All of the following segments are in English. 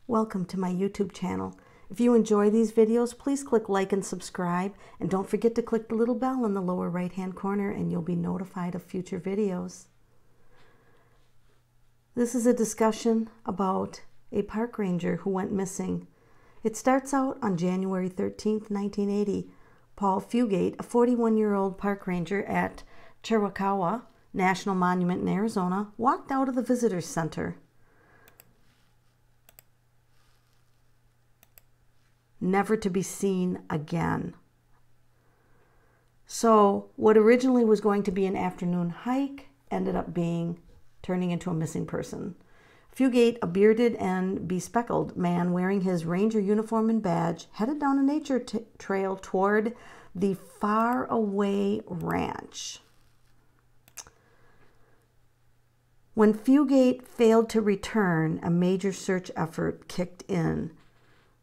Welcome to my YouTube channel. If you enjoy these videos, please click like and subscribe, and don't forget to click the little bell in the lower right hand corner and you'll be notified of future videos. This is a discussion about a park ranger who went missing. It starts out on January 13th, 1980. Paul Fugate, a 41-year-old park ranger at Chiricahua National Monument in Arizona, walked out of the visitor's center. Never to be seen again. So what originally was going to be an afternoon hike ended up turning into a missing person. Fugate, a bearded and bespectacled man wearing his ranger uniform and badge, headed down a nature trail toward the faraway ranch. When Fugate failed to return, a major search effort kicked in,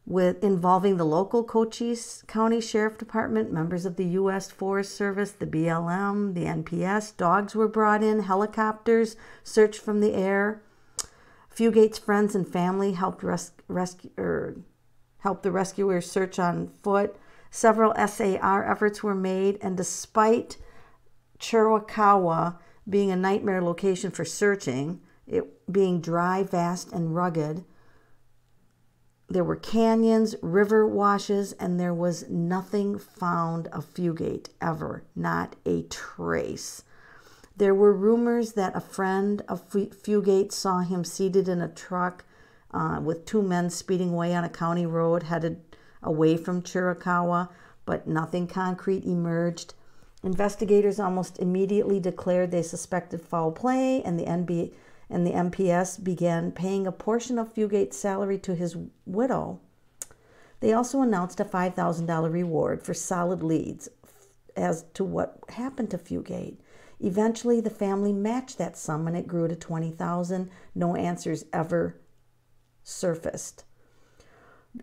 involving the local Cochise County Sheriff Department, members of the U.S. Forest Service, the BLM, the NPS. Dogs were brought in, helicopters searched from the air. Fugate's friends and family helped the rescuers search on foot. Several SAR efforts were made, and despite Chiricahua being a nightmare location for searching, it being dry, vast, and rugged, there were canyons, river washes, and there was nothing found of Fugate ever, not a trace. There were rumors that a friend of Fugate saw him seated in a truck with two men speeding away on a county road headed away from Chiricahua, but nothing concrete emerged. Investigators almost immediately declared they suspected foul play, and the NPS began paying a portion of Fugate's salary to his widow. They also announced a $5,000 reward for solid leads as to what happened to Fugate. Eventually, the family matched that sum, and it grew to $20,000. No answers ever surfaced.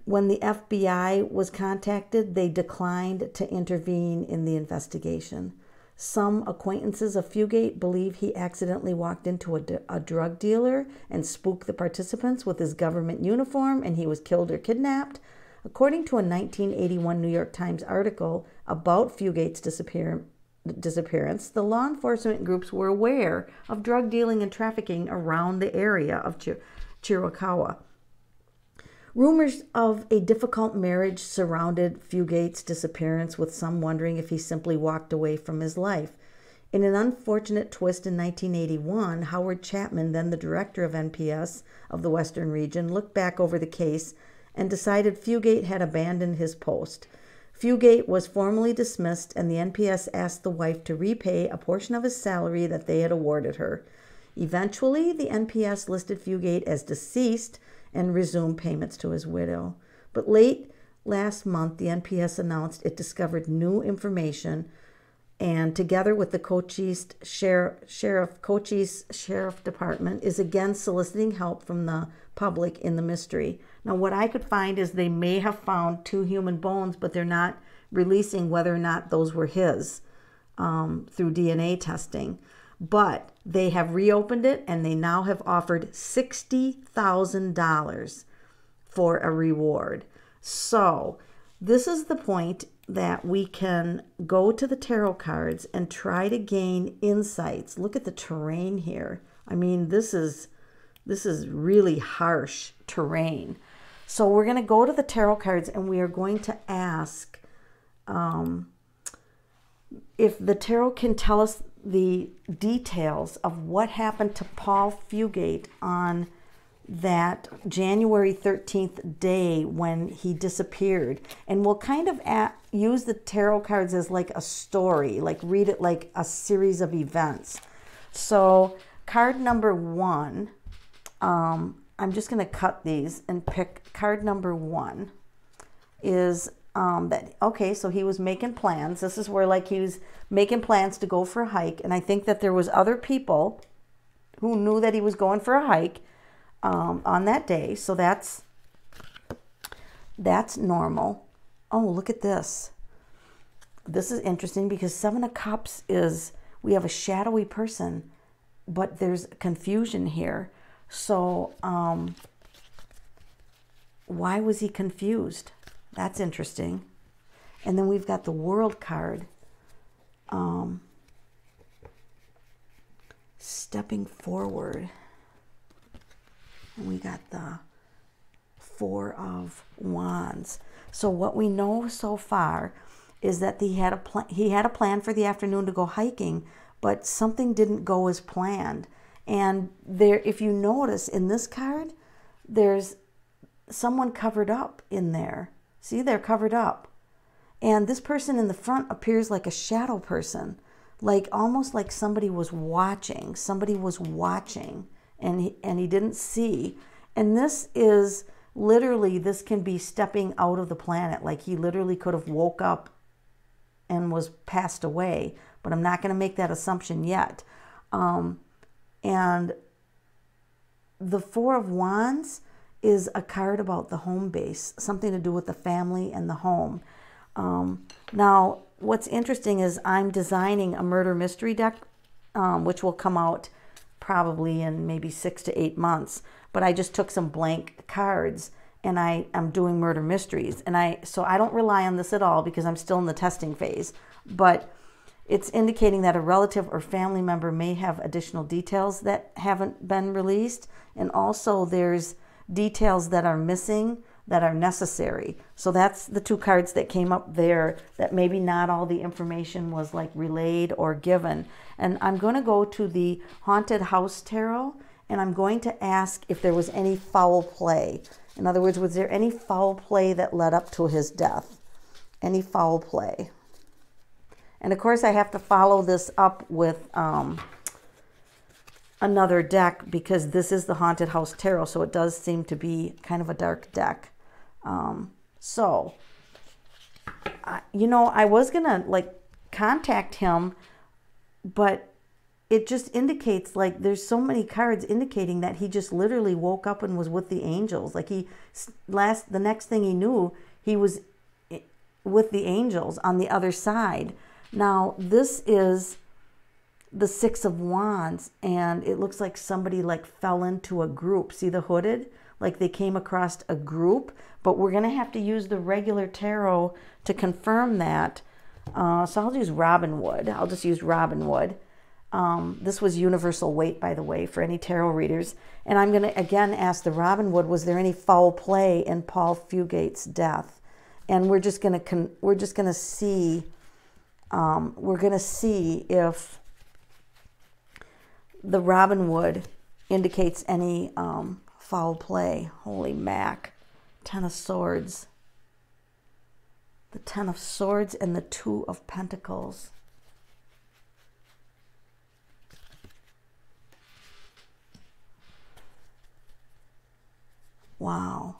When the FBI was contacted, they declined to intervene in the investigation. Some acquaintances of Fugate believe he accidentally walked into a drug dealer and spooked the participants with his government uniform, and he was killed or kidnapped. According to a 1981 New York Times article about Fugate's disappearance, the law enforcement groups were aware of drug dealing and trafficking around the area of Chiricahua. Rumors of a difficult marriage surrounded Fugate's disappearance, with some wondering if he simply walked away from his life. In an unfortunate twist in 1981, Howard Chapman, then the director of NPS of the Western region, looked back over the case and decided Fugate had abandoned his post. Fugate was formally dismissed, and the NPS asked the wife to repay a portion of his salary that they had awarded her. Eventually, the NPS listed Fugate as deceased and resumed payments to his widow. But late last month, the NPS announced it discovered new information, and together with the Cochise Sheriff Department, is again soliciting help from the public in the mystery. Now, what I could find is they may have found two human bones, but they're not releasing whether or not those were his through DNA testing. But they have reopened it, and they now have offered $60,000 for a reward. So this is the point that we can go to the tarot cards and try to gain insights. Look at the terrain here. I mean, this is really harsh terrain. So we're going to go to the tarot cards, and we are going to ask if the tarot can tell us the details of what happened to Paul Fugate on that January 13th day when he disappeared. And we'll kind of use the tarot cards as like a story, like read it like a series of events. So card number one, I'm just going to cut these and pick card number one is okay, so he was making plans. This is where like he was making plans to go for a hike, and I think that there was other people who knew that he was going for a hike on that day. So that's normal. Oh, look at this. This is interesting because Seven of Cups is, we have a shadowy person, but there's confusion here. So why was he confused? That's interesting. And then we've got the World card. Stepping forward. And we got the Four of Wands. So what we know so far is that he had a plan for the afternoon to go hiking, but something didn't go as planned. And there, if you notice in this card, there's someone covered up in there. See, they're covered up. And this person in the front appears like a shadow person, like almost like somebody was watching. Somebody was watching, and he didn't see. And this is literally, this can be stepping out of the planet. Like he literally could have woke up and was passed away, but I'm not going to make that assumption yet. And the Four of Wands is a card about the home base, something to do with the family and the home. Now, what's interesting is I'm designing a murder mystery deck, which will come out probably in maybe 6 to 8 months. But I just took some blank cards and I'm doing murder mysteries. And so I don't rely on this at all because I'm still in the testing phase. But it's indicating that a relative or family member may have additional details that haven't been released. And also there's details that are missing that are necessary. So that's the two cards that came up there, that maybe not all the information was like relayed or given. And I'm going to go to the Haunted House Tarot, and I'm going to ask if there was any foul play. In other words, was there any foul play that led up to his death? Any foul play? And of course I have to follow this up with another deck, because this is the Haunted House Tarot, so it does seem to be kind of a dark deck. You know, I was gonna like contact him, but it just indicates like there's so many cards indicating that he just literally woke up and was with the angels. Like the next thing he knew, he was with the angels on the other side. Now this is the Six of Wands, and it looks like somebody like fell into a group. See the hooded? Like they came across a group, but we're going to have to use the regular tarot to confirm that. So I'll use Robin Wood. I'll just use Robin Wood. This was universal weight, by the way, for any tarot readers. And I'm going to again ask the Robin Wood, was there any foul play in Paul Fugate's death? And we're just going to see if the Robin Wood indicates any foul play. Holy mac. Ten of Swords. The Ten of Swords and the Two of Pentacles. Wow.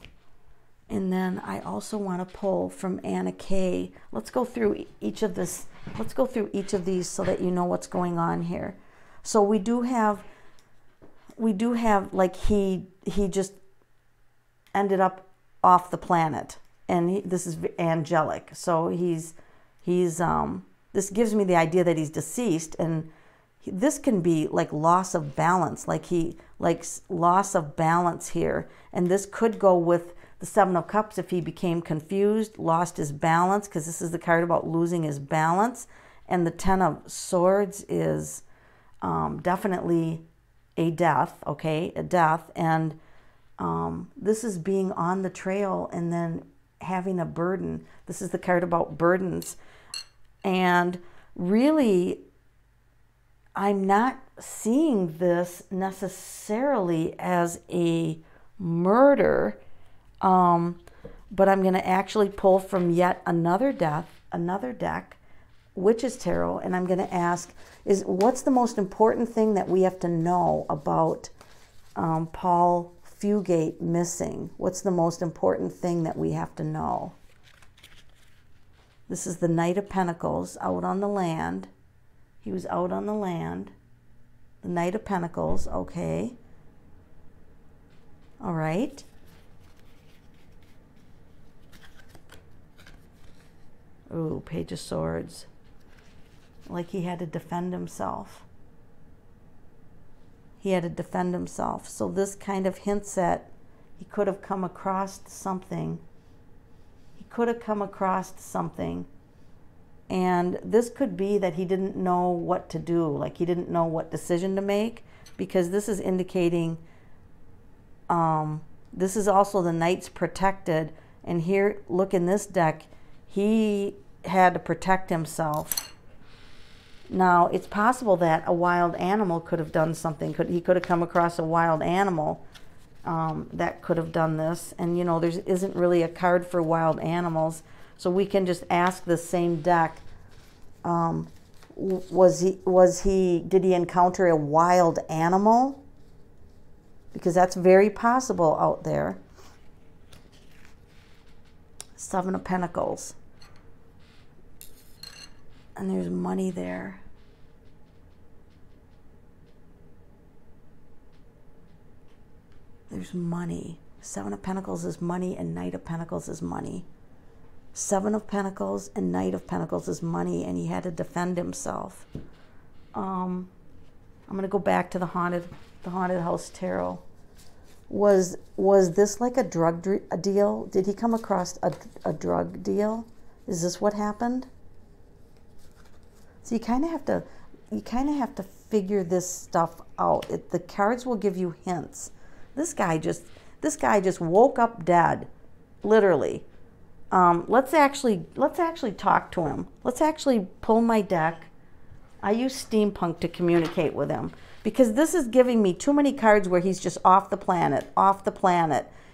And then I also want to pull from Anna Kay. Let's go through each of this. Let's go through each of these so that you know what's going on here. So we do have like he just ended up off the planet, and this is angelic. So this gives me the idea that he's deceased, and this can be like loss of balance, like loss of balance here. And this could go with the Seven of Cups if he became confused, lost his balance, because this is the card about losing his balance. And the Ten of Swords is definitely a death, okay, a death. And this is being on the trail and then having a burden. This is the card about burdens. And really, I'm not seeing this necessarily as a murder, but I'm going to actually pull from yet another deck, Witch's Tarot, and I'm going to ask, what's the most important thing that we have to know about Paul Fugate missing? What's the most important thing that we have to know? This is the Knight of Pentacles, out on the land. He was out on the land. The Knight of Pentacles, okay. All right. Ooh, Page of Swords. Like he had to defend himself. He had to defend himself. So this kind of hints at He could have come across something. He could have come across something. And this could be that he didn't know what to do, like he didn't know what decision to make, because this is indicating, this is also the Knight's protected. And here, look in this deck, he had to protect himself. Now, it's possible that a wild animal could have done something. He could have come across a wild animal that could have done this. And, you know, there isn't really a card for wild animals. So we can just ask the same deck, did he encounter a wild animal? Because that's very possible out there. Seven of Pentacles. And there's money there. There's money. Seven of Pentacles is money and Knight of Pentacles is money. Seven of Pentacles and Knight of Pentacles is money, and he had to defend himself. I'm going to go back to the haunted house tarot. Was this like a drug deal? Did he come across a drug deal? Is this what happened? So you kind of have to figure this stuff out. The cards will give you hints. This guy just woke up dead, literally. Let's actually talk to him. Let's actually pull my deck. I use steampunk to communicate with him, because this is giving me too many cards where he's just off the planet.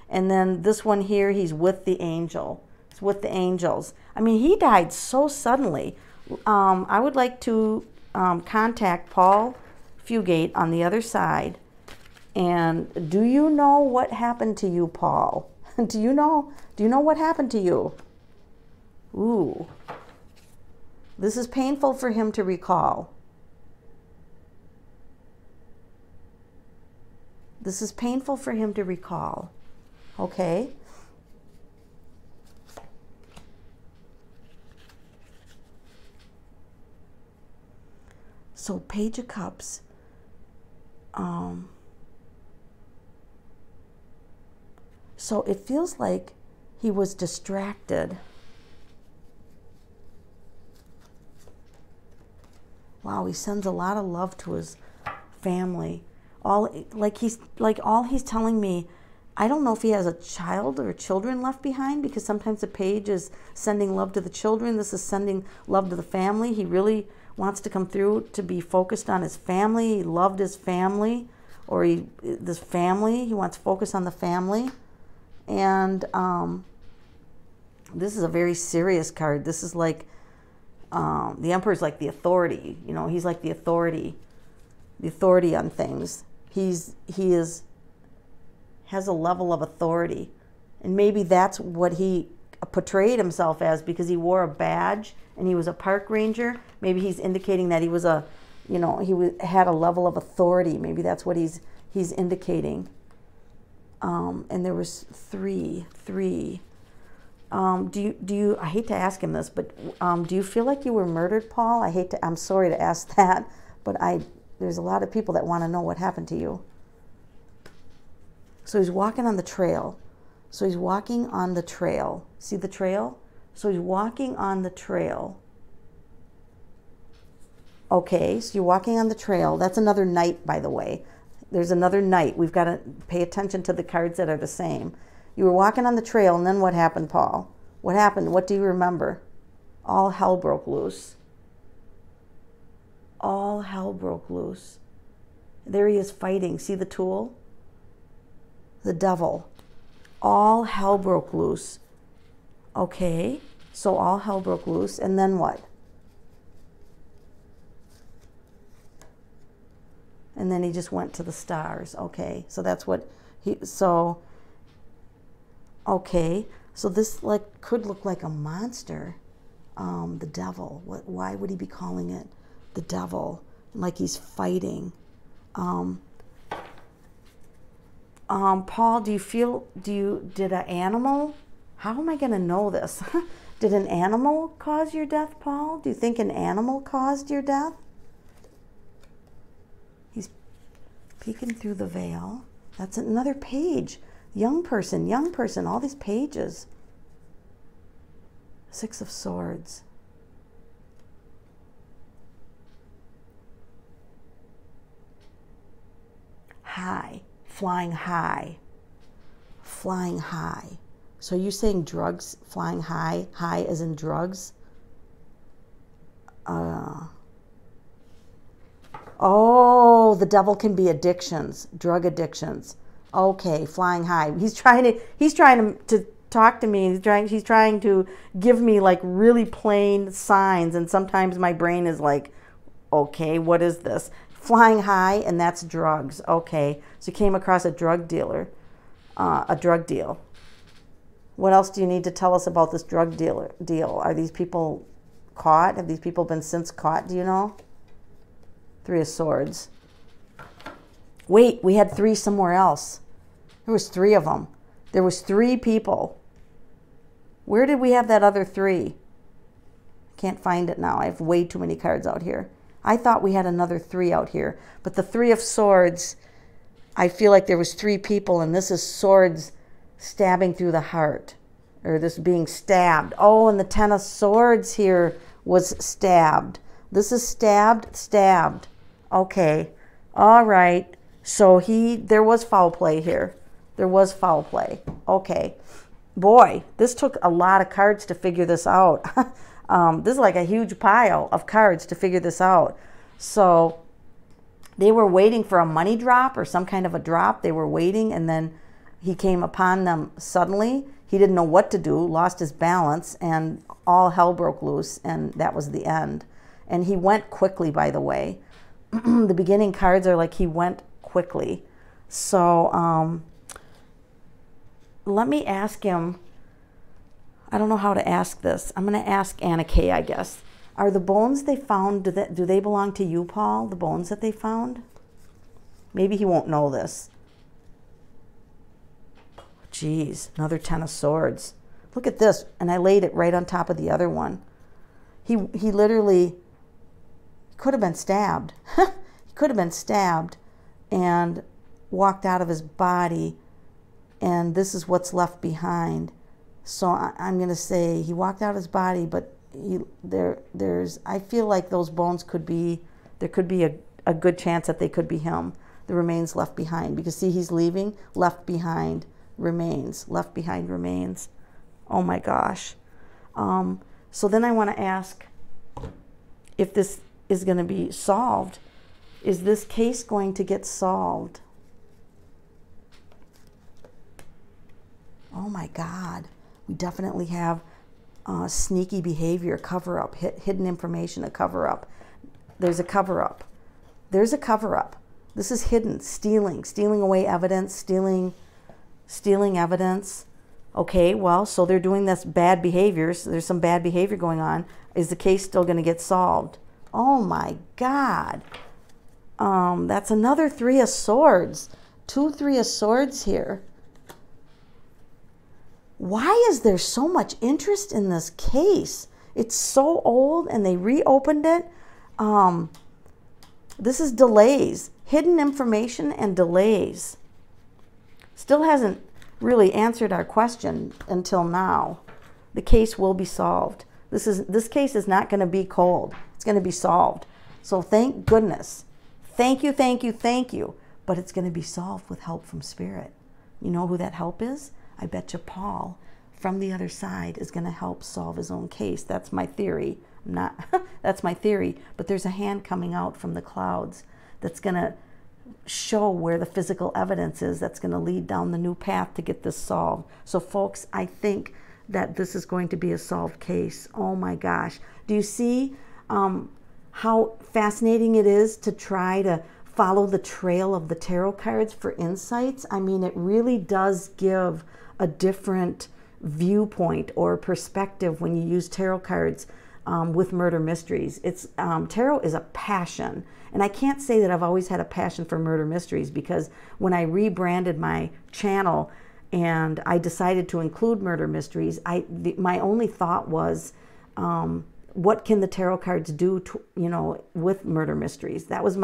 And then this one here, he's with the angel. It's with the angels. I mean, he died so suddenly. I would like to contact Paul Fugate on the other side. And do you know what happened to you, Paul? Do you know what happened to you? Ooh. This is painful for him to recall. This is painful for him to recall. Okay? So, Page of Cups. So it feels like he was distracted. Wow, he sends a lot of love to his family. All he's telling me, I don't know if he has a child or children left behind, because sometimes the page is sending love to the children. This is sending love to the family. He really wants to come through to be focused on his family. He loved his family, or this family. He wants to focus on the family. And this is a very serious card. This is like, the Emperor's like the authority. You know, he's like the authority on things. He has a level of authority. And maybe that's what he portrayed himself as, because he wore a badge and he was a park ranger. Maybe he's indicating that he was had a level of authority. Maybe that's what he's indicating. And there was three. Do you, I hate to ask him this, but do you feel like you were murdered, Paul? I'm sorry to ask that, but there's a lot of people that want to know what happened to you. So he's walking on the trail. See the trail? So he's walking on the trail. Okay, so you're walking on the trail. That's another Knight, by the way. There's another Knight. We've got to pay attention to the cards that are the same. You were walking on the trail, and then what happened, Paul? What happened? What do you remember? All hell broke loose. All hell broke loose. There he is fighting. See the tool? The devil. All hell broke loose. Okay, so all hell broke loose, and then what? And then he just went to the stars. Okay, so that's what okay, so this could look like a monster. The devil. Why would he be calling it the devil? Like he's fighting. Paul, did an animal, how am I going to know this? Did an animal cause your death, Paul? Do you think an animal caused your death? He's peeking through the veil. That's another page. young person, all these pages. Six of Swords. High, flying high, flying high. So are you saying drugs, flying high, high as in drugs? Oh, the devil can be addictions, drug addictions. Okay, flying high. He's trying to talk to me. He's trying to give me like really plain signs, and sometimes my brain is like, okay, what is this? Flying high, and that's drugs. Okay, so you came across a drug dealer, a drug deal. What else do you need to tell us about this drug deal? Are these people caught? Have these people been since caught? Do you know? Three of Swords. Wait, we had three somewhere else. There was three of them. There was three people. Where did we have that other three? I can't find it now. I have way too many cards out here. I thought we had another three out here. But the Three of Swords, I feel like there was three people, and this is swords stabbing through the heart. Or this being stabbed. Oh, and the Ten of Swords here was stabbed. This is stabbed, stabbed. Okay. All right. So there was foul play here. There was foul play. Okay. Boy, this took a lot of cards to figure this out. This is like a huge pile of cards to figure this out. So they were waiting for a money drop or some kind of a drop. They were waiting, and then he came upon them suddenly. He didn't know what to do, lost his balance, and all hell broke loose, and that was the end. And he went quickly, by the way. The beginning cards are like he went quickly. So let me ask him. I don't know how to ask this. I'm going to ask Anna Kay, I guess. Are the bones they found, do they belong to you, Paul? The bones that they found? Maybe he won't know this. Jeez, another Ten of Swords. Look at this. And I laid it right on top of the other one. He literally could have been stabbed. He could have been stabbed and walked out of his body. And this is what's left behind. So I'm going to say he walked out his body, but I feel like those bones there could be a good chance that they could be him. The remains left behind. Because see, he's leaving, left behind remains, left behind remains. Oh my gosh. So then I want to ask if this is going to be solved. Is this case going to get solved? Oh my God. We definitely have sneaky behavior, cover-up, hidden information, a cover-up. There's a cover-up. There's a cover-up. This is hidden, stealing away evidence, stealing evidence. Okay, well, so they're doing this bad behavior. So there's some bad behavior going on. Is the case still going to get solved? Oh my God. That's another Three of Swords. Two Three of Swords here. Why is there so much interest in this case? It's so old and they reopened it. This is delays, hidden information and delays. Still hasn't really answered our question until now. The case will be solved. This case is not going to be cold. It's going to be solved. So thank goodness. Thank you, thank you, thank you. But it's going to be solved with help from Spirit. You know who that help is? I bet you Paul from the other side is going to help solve his own case. That's my theory. That's my theory. But there's a hand coming out from the clouds that's going to show where the physical evidence is, that's going to lead down the new path to get this solved. So folks, I think that this is going to be a solved case. Oh my gosh. Do you see how fascinating it is to try to follow the trail of the tarot cards for insights? I mean, it really does give a different viewpoint or perspective when you use tarot cards with murder mysteries. Tarot is a passion. And I can't say that I've always had a passion for murder mysteries, because when I rebranded my channel and I decided to include murder mysteries, my only thought was, what can the tarot cards do to, you know, with murder mysteries? That was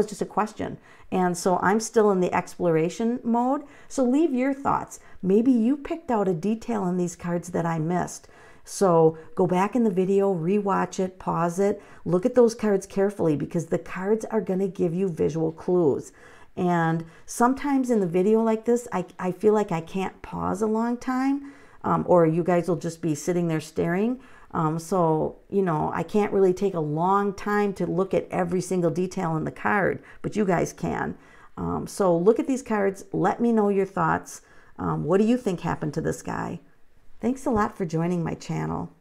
just a question. And so I'm still in the exploration mode. So leave your thoughts. Maybe you picked out a detail in these cards that I missed. So go back in the video, rewatch it, pause it, look at those cards carefully, because the cards are going to give you visual clues. And sometimes in the video like this, I feel like I can't pause a long time, or you guys will just be sitting there staring. So, you know, I can't really take a long time to look at every single detail in the card, but you guys can. So look at these cards. Let me know your thoughts. What do you think happened to this guy? Thanks a lot for joining my channel.